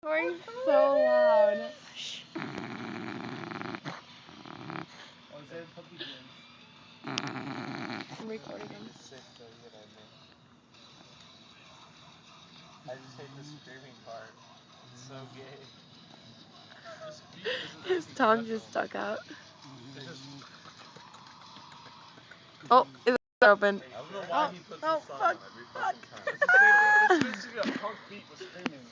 Snoring so loud. Oh, is there puppy jizz? I'm recording Beat them. is sick though, you gotta admit. I just hate the screaming part. It's so gay. This beat isn't His actually tongue special. just stuck out. It's just. Oh, it's open. I don't know why he puts this song fuck, on every fuck. fucking time. It's the same thing. It's basically a punk beat with screaming.